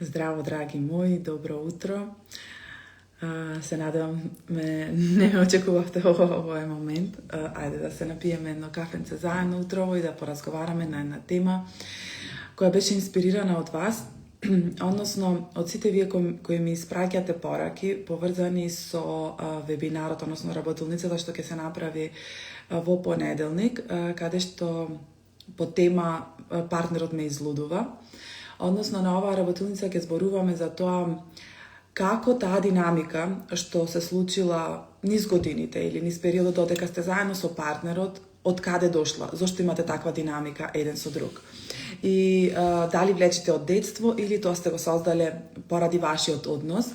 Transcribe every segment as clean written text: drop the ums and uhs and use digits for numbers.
Здраво, драги мои, добро утро. Се надевам не ме очекувавте овој момент. Ајде да се напиеме едно кафенце заедно утрово и да поразговараме на една тема која беше инспирирана од вас, односно од сите вие кои ми испраќате пораки поврзани со вебинарот, односно работилницата што ќе се направи во понеделник, каде што по тема партнерот ме излудува. Односно на оваа работилница ќе зборуваме за тоа како таа динамика што се случила низ годините или низ периодот додека сте заедно со партнерот, од каде дошла, зошто имате таква динамика еден со друг. И дали влечите од детство или тоа сте го создале поради вашиот однос.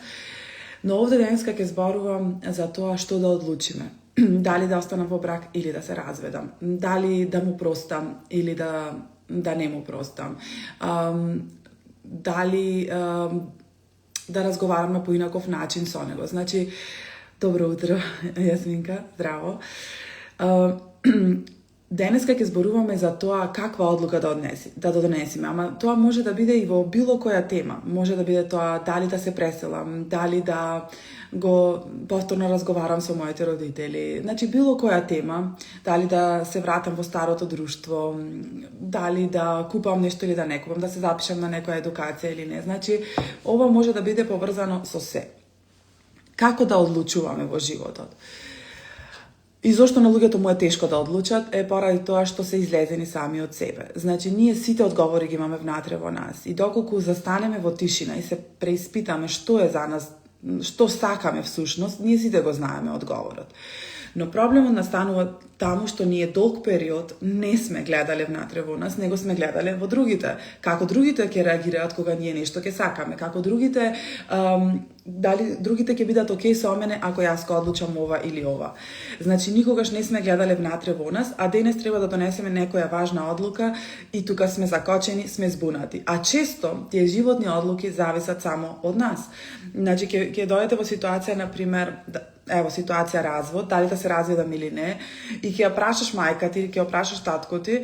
Но овде денеска ќе зборувам за тоа што да одлучиме. Дали да останам во брак или да се разведам. Дали да му простам или да не му простам. Дали да разговараме по инаков начин со него. Значи, добро утро, Јасминка, здраво. Денеска ќе зборуваме за тоа каква одлука да донесиме, ама тоа може да биде и во било која тема. Може да биде тоа дали да се преселам, дали да го повторно разговарам со моите родители. Значи, било која тема, дали да се вратам во старото друштво, дали да купам нешто или да не купам, да се запишам на некоја едукација или не. Значи, ова може да биде поврзано со се. Како да одлучуваме во животот? И зошто на луѓето му е тешко да одлучат е поради тоа што се излезени сами од себе. Значи, ние сите одговори ги имаме внатре во нас. И доколку застанеме во тишина и се преиспитаме што е за нас, што сакаме всушност, ние сите го знаеме одговорот. Но проблемот настанува таму што ние долг период не сме гледале внатре во нас, него сме гледале во другите. Како другите ќе реагираат кога ние нешто ќе сакаме, како другите, дали другите ќе бидат окей со мене ако јас ќе одлучам ова или ова. Значи, никогаш не сме гледале внатре во нас, а денес треба да донесеме некоја важна одлука и тука сме закочени, сме збунати. А често тие животни одлуки зависат само од нас. Значи, ќе дојдете во ситуација, например, ево, ситуација развод, дали да се разведам или не, и ќе ја прашаш мајка ти, ќе ја прашаш татко ти,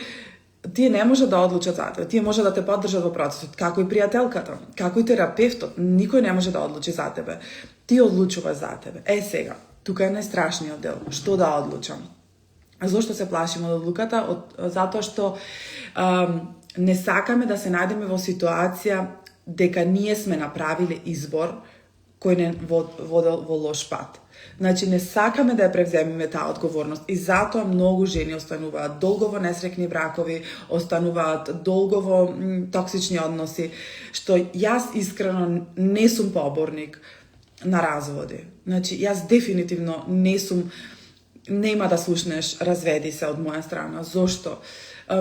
тие не може да одлучат за тебе, тие може да те поддржат во процесот, како и пријателката, како и терапевтот, никој не може да одлучи за тебе. Ти одлучуваш за тебе. Сега, тука е најстрашниот дел, што да одлучам. Зошто се плашиме од одлуката? Затоа што не сакаме да се најдеме во ситуација дека ние сме направиле избор кој не водел во лош пат. Значи, не сакаме да ја превземеме таа одговорност и затоа многу жени остануваат долго во несрекни бракови, остануваат долго во токсични односи, што јас искрено не сум поборник на разводи. Значи, јас дефинитивно нема да слушнеш разведи се од моја страна. Зошто?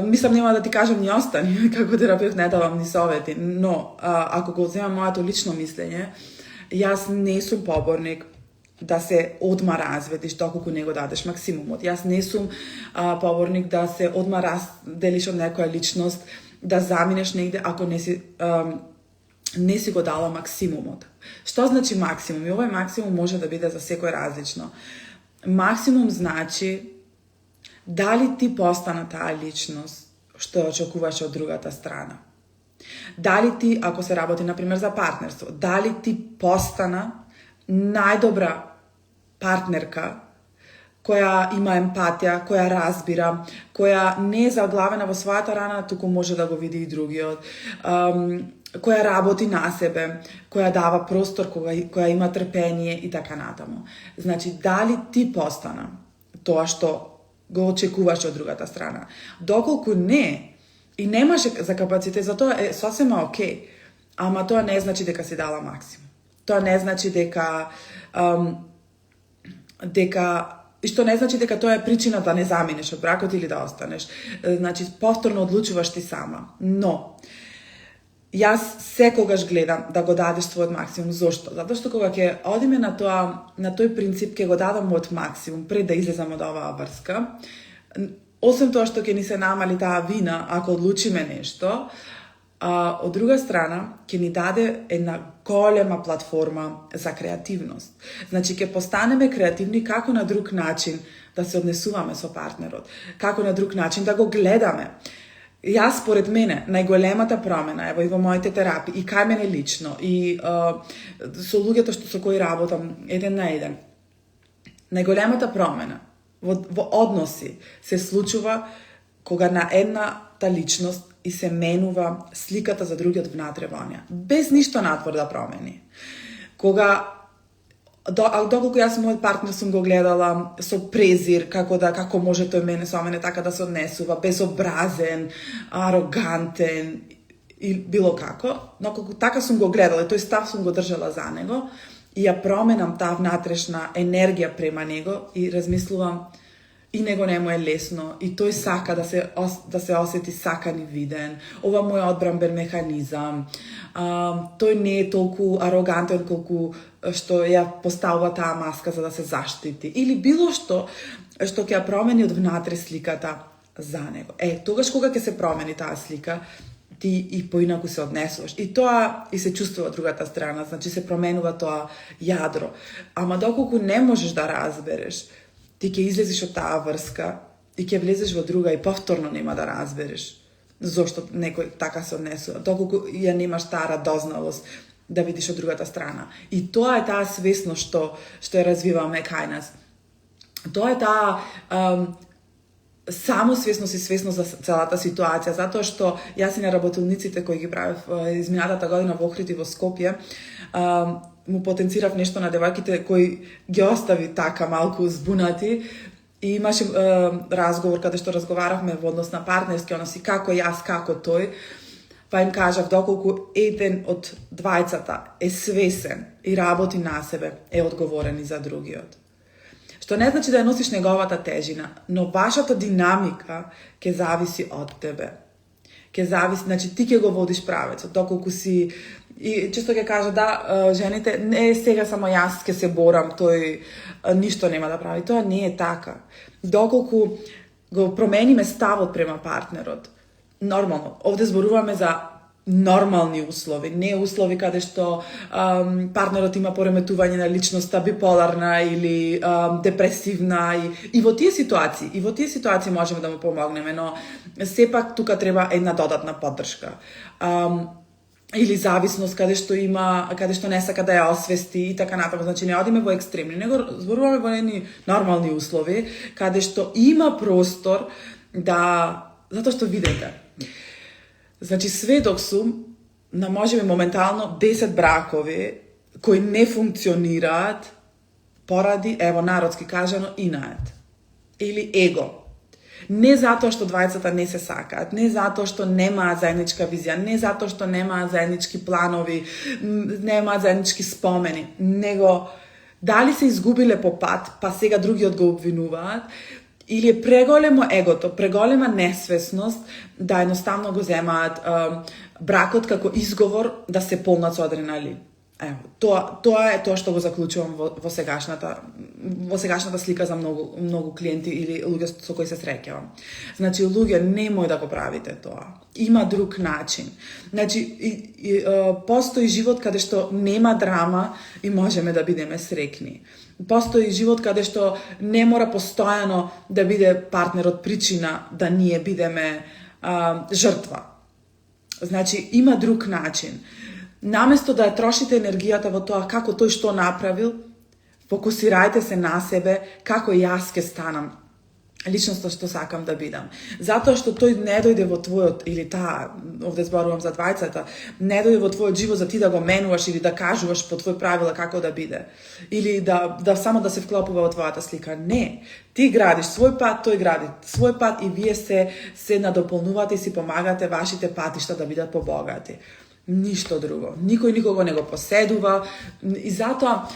Мислам, нема да ти кажам ни остани, како терапевт не давам ни совети, но ако го земам моето лично мислење, јас не сум поборник да се одма разведиш доколку не го дадеш максимумот. Јас не сум поборник да се одма разделиш од некоја личност, да заминеш негде ако не си го дала максимумот. Што значи максимум? И овој максимум може да биде за секој различно. Максимум значи дали ти постана таа личност што очекуваш од другата страна. Дали ти, ако се работи, например, за партнерство, дали ти постана најдобра партнерка која има емпатија, која разбира, која не е заглавена во својата рана, туку може да го види и другиот, која работи на себе, која дава простор, која има трпение и така натаму. Значи, дали ти постана тоа што го очекуваш од другата страна? Доколку не, и немаше за капацитет, за тоа е сосема окей, ама тоа не значи дека си дала максимум. Тоа не значи дека и што не значи дека тоа е причина да не заминеш од бракот или да останеш. Значи, повторно одлучуваш ти сама. Но, јас секогаш гледам да го дадеш својот максимум. Зошто? Затоа што кога ќе одиме на тој принцип, ќе го дадам мојот максимум пред да излезам од оваа врска, освен тоа што ќе ни се намали таа вина ако одлучиме нешто, од друга страна, ќе ни даде една голема платформа за креативност. Значи, ќе постанеме креативни како на друг начин да се однесуваме со партнерот, како на друг начин да го гледаме. Јас, според мене, најголемата промена, и во моите терапии, и кај мене лично, и со луѓето со кои работам еден на еден, најголемата промена во односи се случува кога на едната личност и се менува сликата за другиот внатре во неа, без ништо надвор да промени. Доколку јас и мојот партнер сум го гледала со презир, како може тој со мене така да се однесува, безобразен, арогантен и било како, но колку така сум го гледала и тој став сум го држала за него и ја променам таа внатрешна енергија према него и размислувам и него не му е лесно и тој сака да се осети сакан и виден. Ова му е одбранбен механизам. Тој не е толку арогантен колку што ја поставува таа маска за да се заштити или било што ќе ја промени од внатре сликата за него. Тогаш кога ќе се промени таа слика, ти и поинаку се однесуваш. И тоа и се чувствува од другата страна, значи се променува тоа јадро. Ама доколку не можеш да разбереш, ти ќе излезеш од таа врска и ќе влезеш во друга и повторно нема да разбереш зошто некој така се однесува. Доколку ја немаш таа радозналост да видиш од другата страна. И тоа е таа свесност што ја развиваме кај нас. Тоа е таа самосвесност и свесност за целата ситуација, затоа што јас и на работилниците кои ги правев изминатата година во Охрид и во Скопје, му потенцирав нешто на девојките кои ги остави така малку збунати и имаше разговор каде што разговаравме во однос на партнерски односи, како јас, како тој, па им кажав доколку еден од двајцата е свесен и работи на себе, е одговорен и за другиот. Што не значи да ја носиш неговата тежина, но вашата динамика ќе зависи од тебе. Ќе зависи, значи ти ќе го водиш правецот, доколку си. И често ќе кажа жените, не сега само јас ќе се борам, тој ништо нема да прави. Тоа не е така. Доколку го промениме ставот према партнерот, нормално, овде зборуваме за нормални услови, не услови каде што партнерот има пореметување на личноста, биполарна или депресивна и во тие ситуации можеме да му помогнеме, но сепак тука треба една додатна поддршка. Или зависност каде што не сака да ја освести и така натаму, значи не одиме во екстремни, него зборуваме во едни нормални услови каде што има простор затоа што видете. Значи, сведок сум на можеби моментално 10 бракови кои не функционираат поради, народски кажано, инат. Или его. Не затоа што двајцата не се сакаат, не затоа што немаат заедничка визија, не затоа што немаат заеднички планови, немаат заеднички спомени, него дали се изгубиле по пат, па сега другиот го обвинуваат, или е преголемо егото, преголема несвесност да едноставно го земаат бракот како изговор да се полнат со адреналин. Тоа е тоа што го заклучувам во сегашната слика за многу клиенти или луѓе со кои се среќавам. Значи, луѓе, немој да го правите тоа. Има друг начин. Значи, постои живот каде што нема драма и можеме да бидеме среќни. Постои живот каде што не мора постојано да биде партнерот причина да ние бидеме жртва. Значи, има друг начин. Наместо да ја трошите енергијата во тоа како тој што направил, фокусирајте се на себе како јас ќе станам личноста што сакам да бидам. Затоа што тој не дојде во твојот, или овде зборувам за двајцата, не дојде во твојот живот за ти да го менуваш или да кажуваш по твој правила како да биде. Или да само да се вклопува во твојата слика. Не. Ти градиш свој пат, тој гради свој пат и вие се надополнувате и си помагате вашите патишта да бидат побогати. Ништо друго. Никој никого не го поседува. И затоа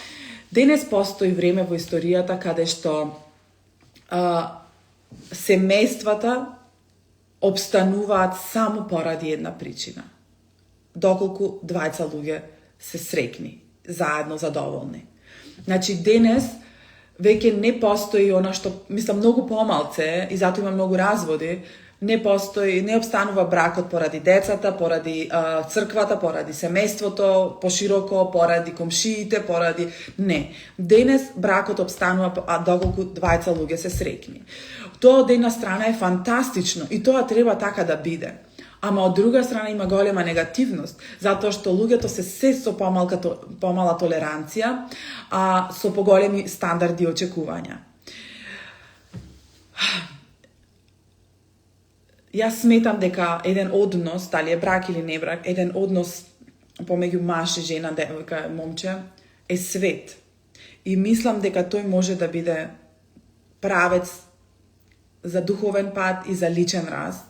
денес постои време во историјата каде што семејствата обстануваат само поради една причина. Доколку двајца луѓе се среќни, заедно задоволни. Значи, денес веќе не постои она што, мислам, многу помалце, и затоа има многу разводи, Не постои, не обстанува бракот поради децата, поради црквата, поради семејството, пошироко, поради комшиите, поради... Не. Денес бракот обстанува доколку двајца луѓе се среќни. Тоа од една страна е фантастично и тоа треба така да биде. Ама од друга страна има голема негативност, затоа што луѓето се со помала толеранција, а со поголеми стандарди и очекувања. Јас сметам дека еден однос, дали е брак или не брак, еден однос помеѓу маж и жена, девојка, момче, е свет. И мислам дека тој може да биде правец за духовен пат и за личен раст,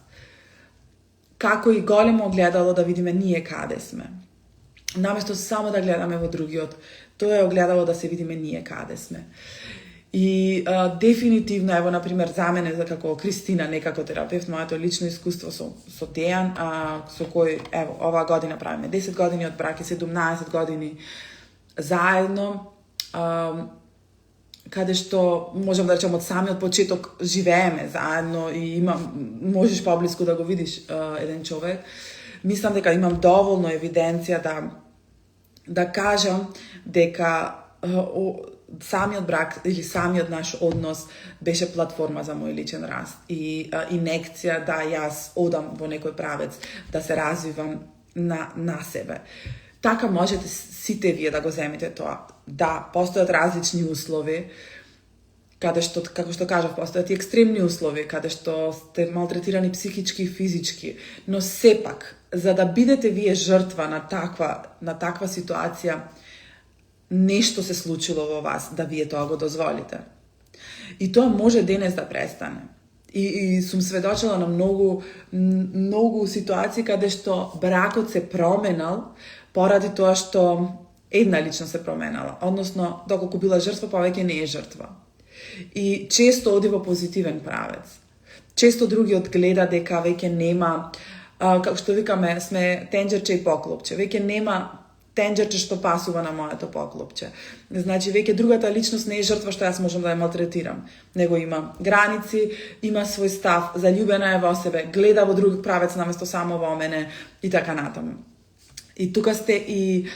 како и големо огледало да видиме ние каде сме. Наместо само да гледаме во другиот, тоа е огледало да се видиме ние каде сме. И дефинитивно, ево, например, за мене, како Кристина, не како терапевт, моето лично искуство со Дејан, со кој, ево, оваа година правиме 10 години од брак и 17 години заедно, каде што, можам да речем, од самиот почеток живееме заедно и можеш поблиску да го видиш еден човек. Мислам дека имам доволно евиденција да кажам дека самиот брак или самиот наш однос беше платформа за мој личен раст и инекција да јас одам во некој правец, да се развивам на себе. Така можете сите вие да го земете тоа. Да, постојат различни услови, каде што, како што кажав, постојат и екстремни услови, каде што сте малтретирани психички и физички, но сепак, за да бидете вие жртва на таква ситуација, нешто се случило во вас да вие тоа го дозволите. И тоа може денес да престане. И сум сведочила на многу ситуации каде што бракот се променал поради тоа што една личност се променала. Односно, доколку била жртва, повеќе не е жртва. И често оди во позитивен правец. Често другиот гледа дека веќе нема, како што викаме, сме тенџерче и поклопче. Веќе нема тенџерче што пасува на моето поклопче. Значи, веќе другата личност не е жртва што јас можам да ја малтретирам. Него има граници, има свој став, заљубена е во себе, гледа во друг правец наместо само во мене и така натаму. И тука сте и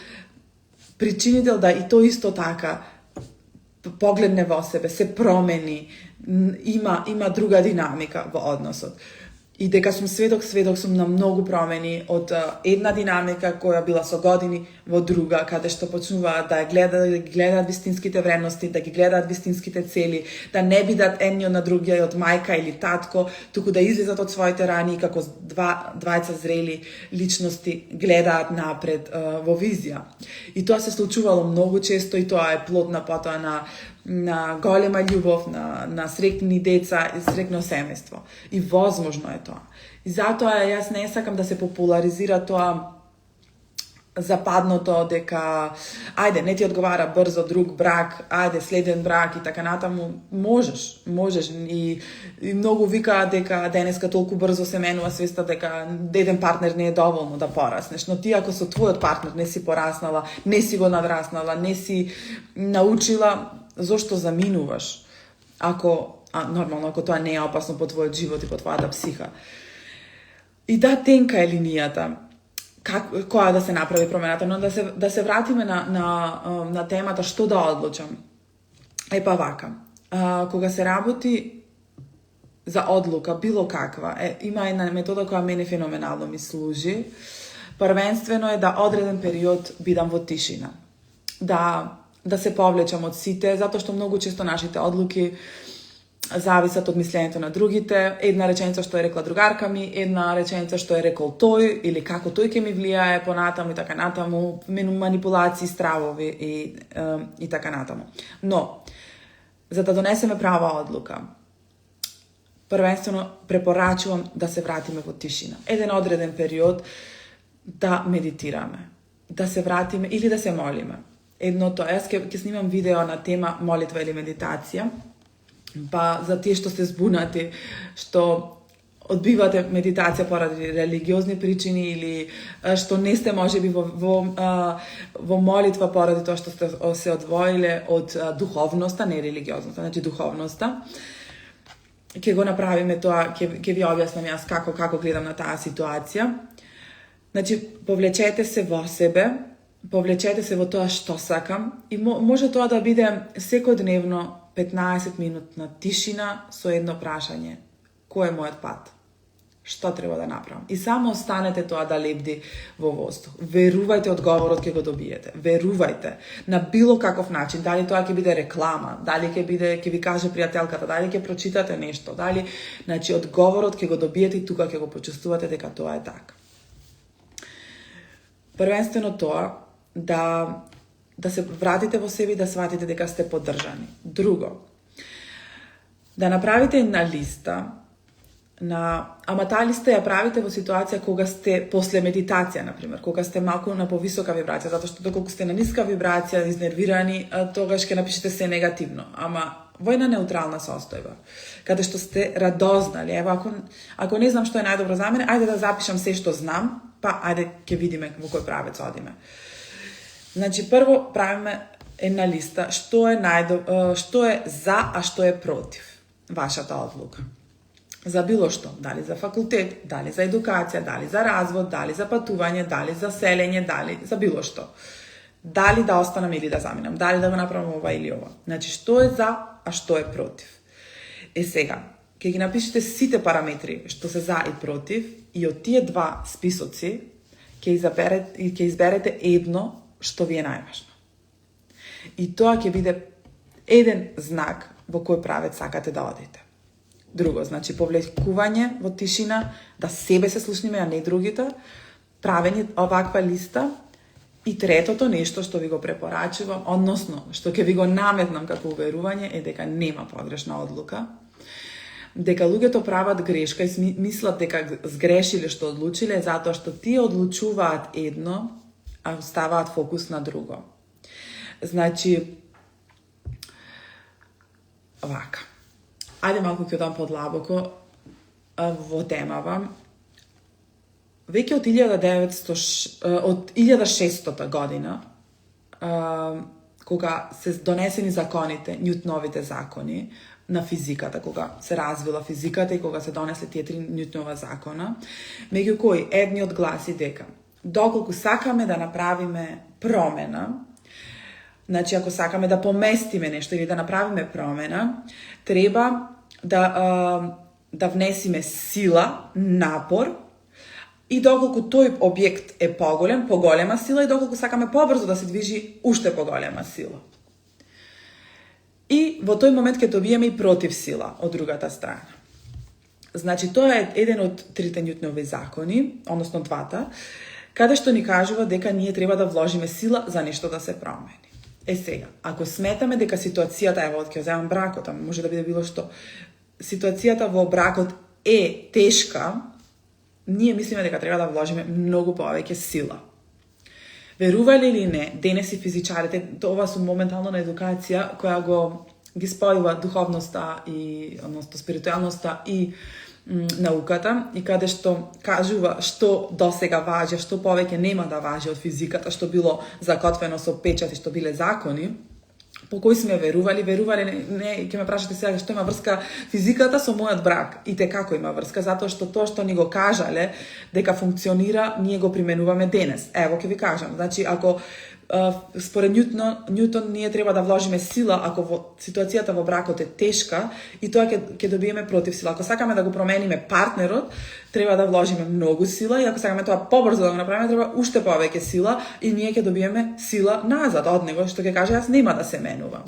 причинител да и тој исто така погледне во себе, се промени, има друга динамика во односот. И дека сум сведок сум на многу промени од една динамика која била со години во друга, каде што почнуваат да гледаат вистинските вредности, да ги гледаат вистинските цели, да не бидат едниот на другиот мајка или татко, туку да излезат од своите рани и како двајца зрели личности гледаат напред во визија. И тоа се случувало многу често и тоа е плод на потоа на голема љубов, на среќни деца и среќно семејство. И возможно е тоа. И затоа јас не сакам да се популаризира тоа западното дека ајде, не ти одговара брзо друг брак, ајде, следен брак и така натаму. Можеш. И многу викаат дека денеска толку брзо се менува свеста дека еден партнер не е доволно да пораснеш, но ти ако со твојот партнер не си пораснала, не си го надраснала, не си научила, зошто заминуваш? Нормално, ако тоа не е опасно по твојот живот и по твојата психа. И да, тенка е линијата која да се направи промената, но да се вратиме на темата што да одлучам. Па вака, кога се работи за одлука, било каква, има една метода која мене феноменално ми служи. Првенствено е да одреден период бидам во тишина. Да се повлечам од сите, затоа што многу често нашите одлуки зависат од мислењето на другите. Една реченица што е рекла другарка ми, една реченица што е рекол тој, или како тој ќе ми влијае понатаму и така натаму, манипулации, стравови и така натаму. Но, за да донесеме права одлука, првенствено препорачувам да се вратиме во тишина. Еден одреден период да медитираме, да се вратиме или да се молиме. Едното, јас ќе снимам видео на тема молитва или медитација, па за тие што сте збунати, што одбивате медитација поради религиозни причини или што не сте можеби во молитва поради тоа што сте се одвоиле од духовноста, не религиозноста, значи духовноста. ќе го направиме тоа, ќе ви објаснам јас како гледам на таа ситуација. Значи, повлечете се во себе, повлечете се во тоа што сакам и може тоа да биде секојдневно 15 минутна тишина со едно прашање. Кој е мојот пат? Што треба да направам? И само останете тоа да лебди во воздух. Верувајте, одговорот ќе го добиете. Верувајте на било каков начин. Дали тоа ќе биде реклама, дали ќе ви каже пријателката, дали ќе прочитате нешто, дали, значи одговорот ќе го добиете и тука ќе го почувствувате дека тоа е така. Првенствено тоа да се вратите во себе и да сватите дека сте поддржани. Друго, да направите една листа ама таа листа ја правите во ситуација кога сте после медитација, например, кога сте малку на повисока вибрација, затоа што доколку сте на ниска вибрација, изнервирани, тогаш ќе напишете се негативно, ама во една неутрална состојба, каде што сте радознали. Ево, ако не знам што е најдобро за мене, ајде да запишам се што знам, па ајде ќе видиме во кој правец одиме. Значи, прво правиме една листа што е за, а што е против вашата одлука. За било што, дали за факултет, дали за едукација, дали за развод, дали за патување, дали за селење, дали за било што. Дали да останам или да заминам, дали да го направам ова или ова. Значи, што е за, а што е против. Сега, ќе ги напишете сите параметри што се за и против и од тие два списоци ќе изберете едно што ви е најважно. И тоа ќе биде еден знак во кој правец сакате да одите. Друго, значи повлекување во тишина, да себе се слушниме, а не другите, правење оваква листа и третото нешто што ви го препорачувам, односно што ќе ви го наметнам како уверување е дека нема погрешна одлука, дека луѓето прават грешка и мислат дека сгрешиле што одлучиле затоа што тие одлучуваат едно, а оставаат фокус на друго. Значи, вака. Ајде малку ќе одам подлабоко во темава. Веќе од 1600 година, кога се донесени законите, Њутновите закони на физиката, кога се развила физиката и кога се донесле тие 3 Њутнова закона, меѓу кои едниот гласи дека доколку сакаме да направиме промена, значи ако сакаме да поместиме нешто или да направиме промена, треба да внесиме сила, напор, и доколку тој објект е поголема сила, и доколку сакаме побрзо да се движи, уште поголема сила. И во тој момент ќе добиеме и против сила од другата страна. Значи, тоа е еден од 3 Њутнови закони, односно 2, каде што ни кажува дека ние треба да вложиме сила за нешто да се промени. Сега, ако сметаме дека ситуацијата, ево, ќе земам бракот, ама може да биде било што, ситуацијата во бракот е тешка, ние мислиме дека треба да вложиме многу повеќе сила. Верували или не, денес и физичарите, ова су моментално на едукација која ги спојува духовноста и односно спиритуалноста и науката, и каде што кажува што досега важи, што повеќе нема да важи од физиката, што било закотвено со печати, што биле закони, по кои сме верували, не, ќе ме прашате сега што има врска физиката со мојот брак. И те како има врска, затоа што тоа што ни го кажале дека функционира, ние го применуваме денес. Ево ќе ви кажам, значи ако според Њутон ние треба да вложиме сила ако ситуацијата во бракот е тешка и тоа ќе добиеме против сила. Ако сакаме да го промениме партнерот, треба да вложиме многу сила и ако сакаме тоа побрзо да го направиме, треба уште повеќе сила и ние ќе добиеме сила назад од него, што ќе каже јас нема да се менувам.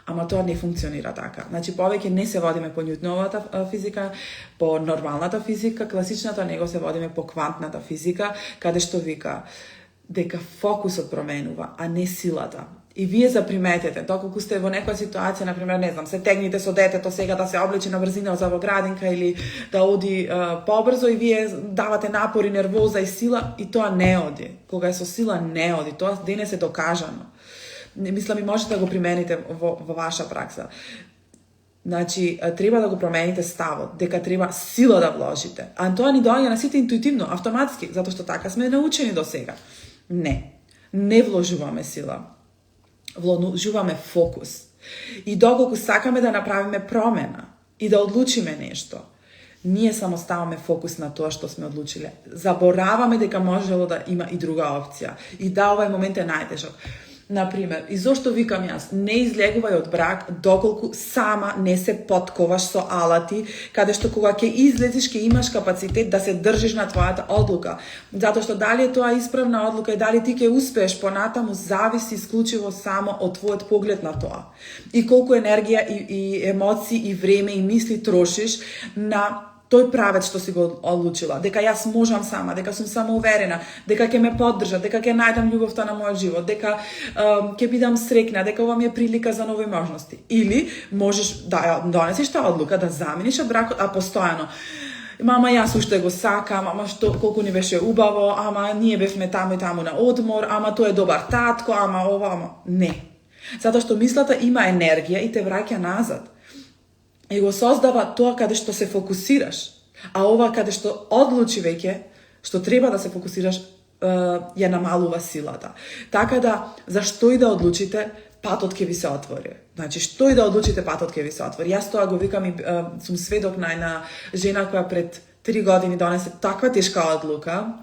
Ама тоа не функционира така. Значи повеќе не се водиме по Њутновата физика, по нормалната физика, класичната, него се водиме по квантната физика, каде што вика дека фокусот променува, а не силата. И вие заприметете, доколку сте во некоја ситуација, например, не знам, се тегните со детето сега да се облече на брзина за во градинка или да оди побрзо и вие давате напор и нервоза и сила и тоа не оди. Кога е со сила не оди, тоа денес е докажано. Мислам и можете да го примените во ваша пракса. Значи, треба да го промените ставот, дека треба сила да вложите. А тоа ни доаѓа на сите интуитивно, автоматски, затоа што така сме научени до сега. Не вложуваме сила. Вложуваме фокус. И доколку сакаме да направиме промена, и да одлучиме нешто, ние само ставаме фокус на тоа што сме одлучиле. Забораваме дека можело да има и друга опција. И да, овај момент е најтежок. Например, и зошто викам јас, не излегувај од брак доколку сама не се потковаш со алати, каде што кога ќе излезиш, ќе имаш капацитет да се држиш на твојата одлука. Затоа што дали е тоа исправна одлука и дали ти ќе успееш понатаму, зависи исклучиво само од твојот поглед на тоа. И колку енергија и емоции и време и мисли трошиш на тој правец што си го одлучила, дека јас можам сама, дека сум самоуверена, дека ќе ме поддржат, дека ќе најдам љубовта на мојот живот, дека ќе бидам среќна, дека ова ми е прилика за нови можности. Или можеш да донесеш таа одлука, да замениш од бракот, а постојано. Мама, јас уште го сакам, ама што колку ни беше убаво, ама ние бевме таму и таму на одмор, ама тој е добар татко, ама ова, ама не. Затоа што мислата има енергија и те враќа назад. И го создава тоа каде што се фокусираш. А ова каде што одлучи веќе, што треба да се фокусираш, ја намалува силата. Така да, зашто и да одлучите, патот ќе ви се отвори. Значи, што и да одлучите, патот ќе ви се отвори. Јас тоа го викам и сум сведок на една жена која пред 3 години донесе таква тешка одлука,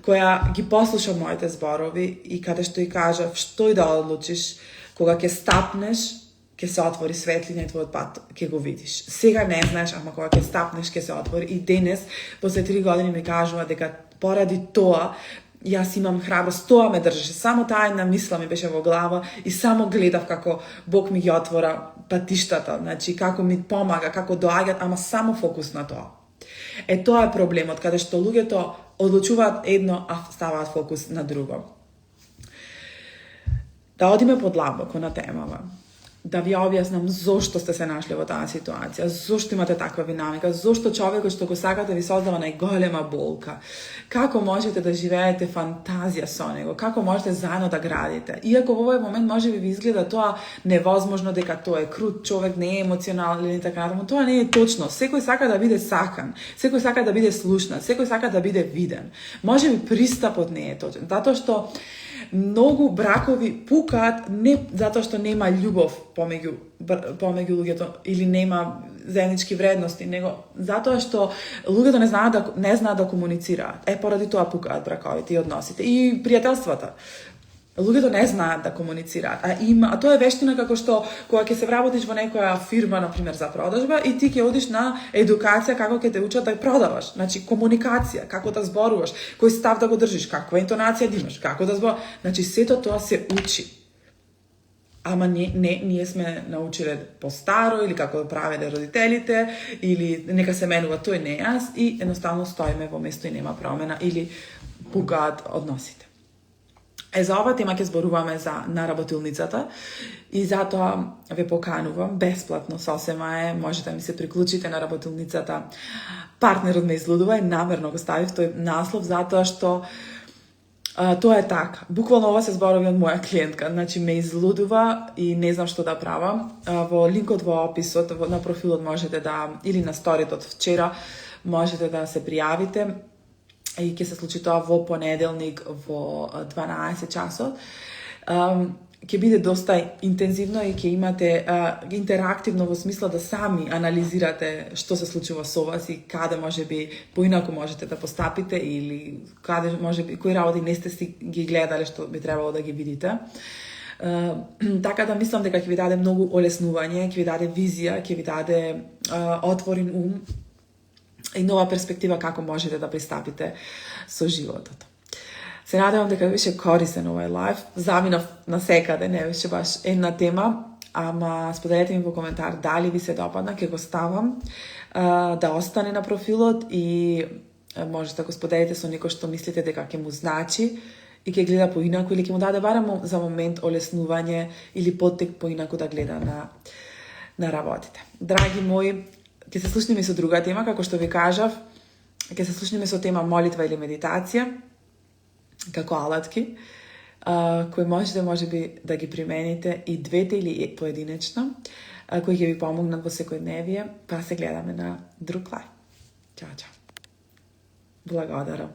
која ги послуша моите зборови и каде што и кажав, што и да одлучиш, кога ќе стапнеш, ќе се отвори светлина и твојот пат ќе го видиш. Сега не знаеш, ама кога ќе стапнеш ќе се отвори. И денес, после 3 години ми кажува дека поради тоа јас имам храброст, тоа ме држеше. Само таа една мисла ми беше во глава и само гледав како Бог ми ги отвора патиштата, значи како ми помага, како доаѓаат, ама само фокус на тоа. Тоа е проблемот, каде што луѓето одлучуваат едно, а ставаат фокус на друго. Да одиме подлабоко на темава. Да ви објаснам зошто сте се нашли во таа ситуација, зошто имате таква динамика, зошто човекот што го сакате ви создава најголема болка, како можете да живеете фантазија со него, како можете заедно да градите. Иако во овој момент може би ви изгледа тоа невозможно, дека тоа е крут човек, не е емоционален и така натаму, тоа не е точно. Секој сака да биде сакан, секој сака да биде слушнат, секој сака да биде виден. Може би пристапот не е точен, затоа што многу бракови пукаат не затоа што нема љубов помеѓу луѓето или нема заеднички вредности, него затоа што луѓето не знаат да комуницираат. Поради тоа пукаат браковите и односите и пријателствата. Луѓето не знаат да комуницираат, а тоа е вештина како што кога ќе се вработиш во некоја фирма, например, за продажба и ти ќе одиш на едукација како ќе те учат да ја продаваш. Значи, комуникација, како да зборуваш, кој став да го држиш, каква интонација да имаш, како да зборуваш. Значи, сето тоа се учи. Ама ние сме научиле по-старо, или како да правеле родителите, или нека се менува тој, не јас, и едноставно стоиме во место и нема промена, или пукаат односите. За ова тема ќе зборуваме на работилницата и затоа ве поканувам бесплатно, сосема е, можете да ми се приклучите на работилницата. Партнерот ме излудува и намерно го ставив тој наслов затоа што тоа е така. Буквално ова се зборови од моја клиентка, значи ме излудува и не знам што да правам. Во линкот во описот на профилот можете да, или на сторитот вчера, можете да се пријавите. И ќе се случи тоа во понеделник во 12 часот. Ќе биде доста интензивно и ќе имате интерактивно во смисла да сами анализирате што се случува со вас и каде можеби поинаку можете да постапите или каде можеби кои работи не сте си ги гледале што би требало да ги видите. Така да мислам дека ќе ви даде многу олеснување, ќе ви даде визија, ќе ви даде отворен ум и нова перспектива како можете да пристапите со животот. Се надевам дека беше корисен овој лайв. Заминав на секаде, не беше баш една тема, ама споделете ми во коментар дали ви се допадна, ќе го ставам да остане на профилот и можете да го споделите со некој што мислите дека ќе му значи и ќе гледа поинаку или ќе му даде барем за момент олеснување или поттик поинаку да гледа на работите. Драги мои, ќе се слушнеме со друга тема, како што ви кажав, ќе се слушнеме со тема молитва или медитација, како алатки, кои можете можеби да ги примените и двете или поединечно, кои ќе ви помогнат во секојдневие, па се гледаме на друг лайв. Чао, чао. Благодарам.